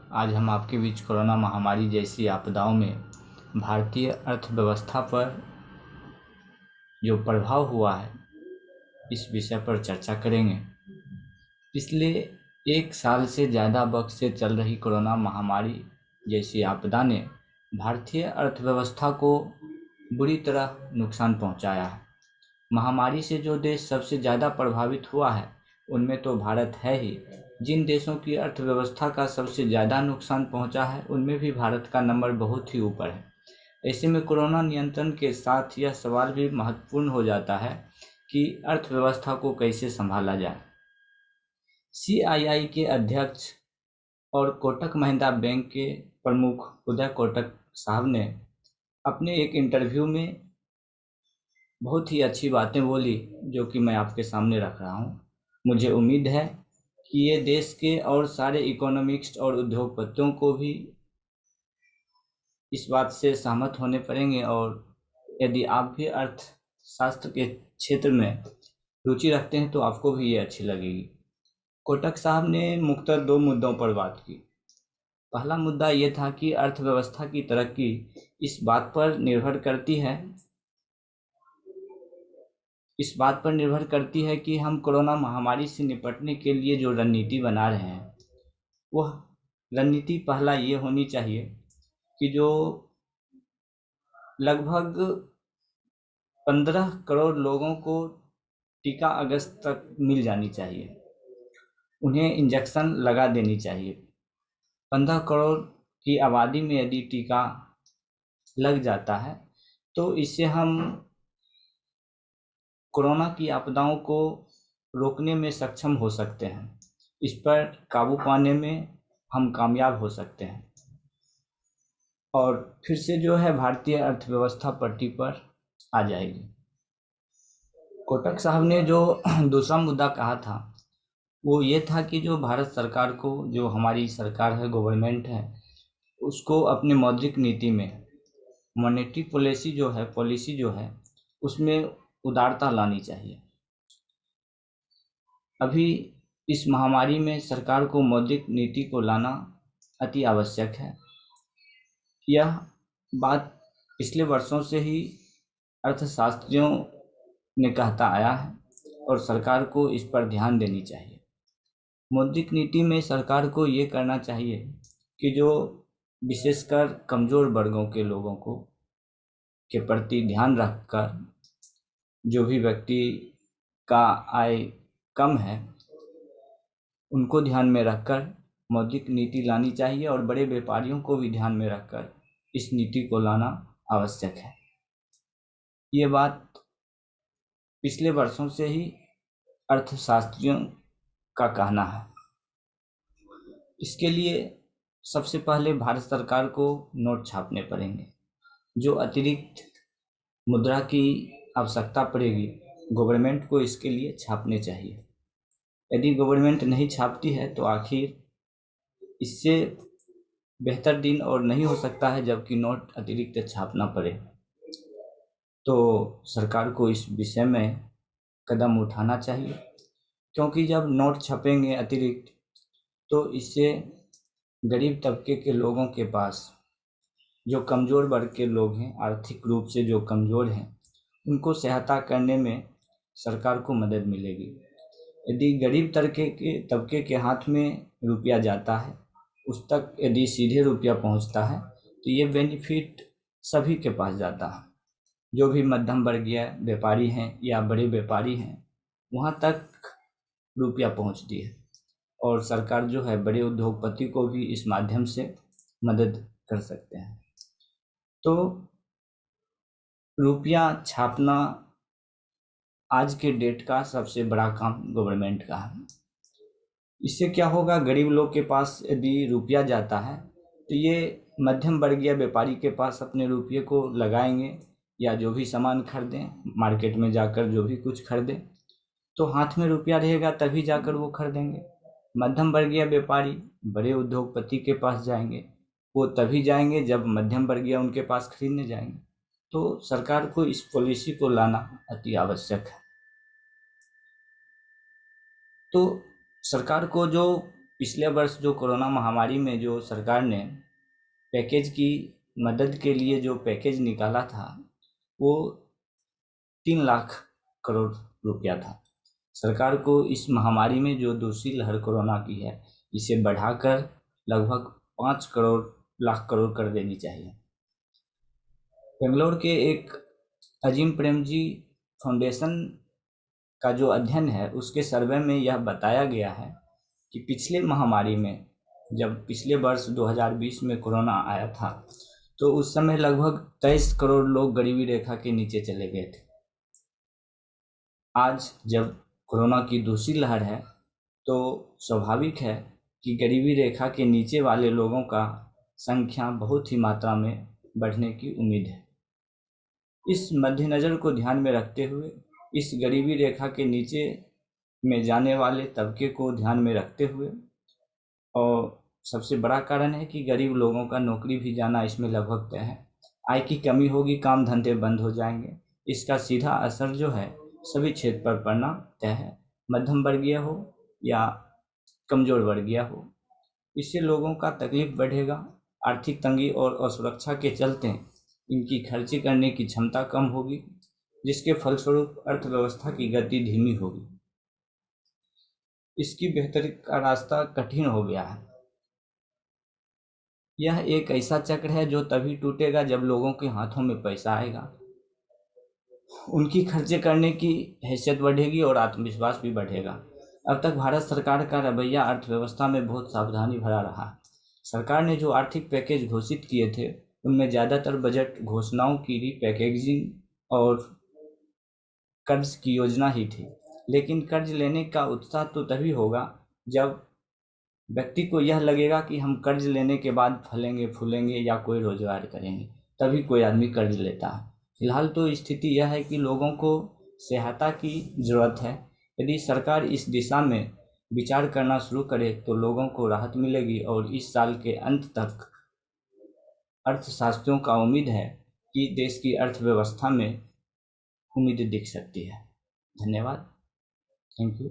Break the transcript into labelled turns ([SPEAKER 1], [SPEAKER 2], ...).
[SPEAKER 1] आज हम आपके बीच कोरोना महामारी जैसी आपदाओं में भारतीय अर्थव्यवस्था पर जो प्रभाव हुआ है इस विषय पर चर्चा करेंगे। पिछले 1 साल से ज़्यादा वक्त से चल रही कोरोना महामारी जैसी आपदा ने भारतीय अर्थव्यवस्था को बुरी तरह नुकसान पहुंचाया है। महामारी से जो देश सबसे ज़्यादा प्रभावित हुआ है उनमें तो भारत है ही। जिन देशों की अर्थव्यवस्था का सबसे ज़्यादा नुकसान पहुंचा है उनमें भी भारत का नंबर बहुत ही ऊपर है। ऐसे में कोरोना नियंत्रण के साथ यह सवाल भी महत्वपूर्ण हो जाता है कि अर्थव्यवस्था को कैसे संभाला जाए। सीआईआई के अध्यक्ष और कोटक महिंद्रा बैंक के प्रमुख उदय कोटक साहब ने अपने एक इंटरव्यू में बहुत ही अच्छी बातें बोली जो कि मैं आपके सामने रख रहा हूँ। मुझे उम्मीद है कि ये देश के और सारे इकोनॉमिस्ट और उद्योगपतियों को भी इस बात से सहमत होने पड़ेंगे, और यदि आप भी अर्थशास्त्र के क्षेत्र में रुचि रखते हैं तो आपको भी ये अच्छी लगेगी। कोटक साहब ने मुख्यतः 2 मुद्दों पर बात की। पहला मुद्दा ये था कि अर्थव्यवस्था की तरक्की इस बात पर निर्भर करती है कि हम कोरोना महामारी से निपटने के लिए जो रणनीति बना रहे हैं वह रणनीति पहला ये होनी चाहिए कि जो लगभग 15 करोड़ लोगों को टीका अगस्त तक मिल जानी चाहिए, उन्हें इंजेक्शन लगा देनी चाहिए। 15 करोड़ की आबादी में यदि टीका लग जाता है तो इससे हम कोरोना की आपदाओं को रोकने में सक्षम हो सकते हैं, इस पर काबू पाने में हम कामयाब हो सकते हैं और फिर से जो है भारतीय अर्थव्यवस्था पटरी पर आ जाएगी। कोटक साहब ने जो दूसरा मुद्दा कहा था वो ये था कि जो भारत सरकार को, जो हमारी सरकार है, गवर्नमेंट है, उसको अपने मौद्रिक नीति में मॉनेटरी पॉलिसी जो है उसमें उदारता लानी चाहिए। अभी इस महामारी में सरकार को मौद्रिक नीति को लाना अति आवश्यक है। यह बात पिछले वर्षों से ही अर्थशास्त्रियों ने कहता आया है और सरकार को इस पर ध्यान देनी चाहिए। मौद्रिक नीति में सरकार को ये करना चाहिए कि जो विशेषकर कमज़ोर वर्गों के लोगों को के प्रति ध्यान रखकर, जो भी व्यक्ति का आय कम है उनको ध्यान में रखकर मौद्रिक नीति लानी चाहिए और बड़े व्यापारियों को भी ध्यान में रखकर इस नीति को लाना आवश्यक है। ये बात पिछले वर्षों से ही अर्थशास्त्रियों का कहना है। इसके लिए सबसे पहले भारत सरकार को नोट छापने पड़ेंगे। जो अतिरिक्त मुद्रा की आवश्यकता पड़ेगी गवर्नमेंट को इसके लिए छापने चाहिए। यदि गवर्नमेंट नहीं छापती है तो आखिर इससे बेहतर दिन और नहीं हो सकता है जबकि नोट अतिरिक्त छापना पड़े। तो सरकार को इस विषय में कदम उठाना चाहिए, क्योंकि जब नोट छपेंगे अतिरिक्त तो इससे गरीब तबके के लोगों के पास, जो कमज़ोर वर्ग के लोग हैं, आर्थिक रूप से जो कमज़ोर हैं, उनको सहायता करने में सरकार को मदद मिलेगी। यदि गरीब तबके के हाथ में रुपया जाता है, उस तक यदि सीधे रुपया पहुंचता है तो ये बेनिफिट सभी के पास जाता है। जो भी मध्यम वर्गीय व्यापारी हैं या बड़े व्यापारी हैं वहाँ तक रुपया पहुंचती है और सरकार जो है बड़े उद्योगपति को भी इस माध्यम से मदद कर सकते हैं। तो रुपया छापना आज के डेट का सबसे बड़ा काम गवर्नमेंट का है। इससे क्या होगा, गरीब लोग के पास यदि रुपया जाता है तो ये मध्यम वर्गीय व्यापारी के पास अपने रुपये को लगाएंगे या जो भी सामान खरीदें, मार्केट में जाकर जो भी कुछ खरीदें तो हाथ में रुपया रहेगा तभी जाकर वो खरीदेंगे। मध्यम वर्गीय व्यापारी बड़े उद्योगपति के पास जाएंगे, वो तभी जाएंगे जब मध्यम वर्गीय उनके पास खरीदने जाएंगे। तो सरकार को इस पॉलिसी को लाना अति आवश्यक है। तो सरकार को जो पिछले वर्ष जो कोरोना महामारी में जो सरकार ने पैकेज की मदद के लिए जो पैकेज निकाला था वो 3 लाख करोड़ रुपया था। सरकार को इस महामारी में जो दूसरी लहर कोरोना की है इसे बढ़ाकर लगभग 5 लाख करोड़ कर देनी चाहिए। बेंगलोर के एक अजीम प्रेमजी फाउंडेशन का जो अध्ययन है उसके सर्वे में यह बताया गया है कि पिछले महामारी में जब पिछले वर्ष 2020 में कोरोना आया था तो उस समय लगभग 23 करोड़ लोग गरीबी रेखा के नीचे चले गए थे। आज जब कोरोना की दूसरी लहर है तो स्वाभाविक है कि गरीबी रेखा के नीचे वाले लोगों का संख्या बहुत ही मात्रा में बढ़ने की उम्मीद है। इस मद्देनज़र को ध्यान में रखते हुए इस गरीबी रेखा के नीचे में जाने वाले तबके को ध्यान में रखते हुए और सबसे बड़ा कारण है कि गरीब लोगों का नौकरी भी जाना इसमें लगभग तय है। आय की कमी होगी, काम धंधे बंद हो जाएंगे। इसका सीधा असर जो है सभी क्षेत्र पर पड़ना तय है, मध्यम वर्गीय हो या कमज़ोर वर्गीय हो। इससे लोगों का तकलीफ बढ़ेगा। आर्थिक तंगी और असुरक्षा के चलते इनकी खर्ची करने की क्षमता कम होगी, जिसके फलस्वरूप अर्थव्यवस्था की गति धीमी होगी। इसकी बेहतरी का रास्ता कठिन हो गया है। यह एक ऐसा चक्र है जो तभी टूटेगा जब लोगों के हाथों में पैसा आएगा, उनकी खर्चे करने की हैसियत बढ़ेगी और आत्मविश्वास भी बढ़ेगा। अब तक भारत सरकार का रवैया अर्थव्यवस्था में बहुत सावधानी भरा रहा। सरकार ने जो आर्थिक पैकेज घोषित किए थे उनमें ज़्यादातर बजट घोषणाओं की रीपैकेजिंग और कर्ज की योजना ही थी। लेकिन कर्ज लेने का उत्साह तो तभी होगा जब व्यक्ति को यह लगेगा कि हम कर्ज लेने के बाद फलेंगे फूलेंगे या कोई रोजगार करेंगे, तभी कोई आदमी कर्ज लेता है। फिलहाल तो स्थिति यह है कि लोगों को सहायता की ज़रूरत है। यदि सरकार इस दिशा में विचार करना शुरू करे तो लोगों को राहत मिलेगी और इस साल के अंत तक अर्थशास्त्रियों का उम्मीद है कि देश की अर्थव्यवस्था में उम्मीद दिख सकती है। धन्यवाद। Thank you.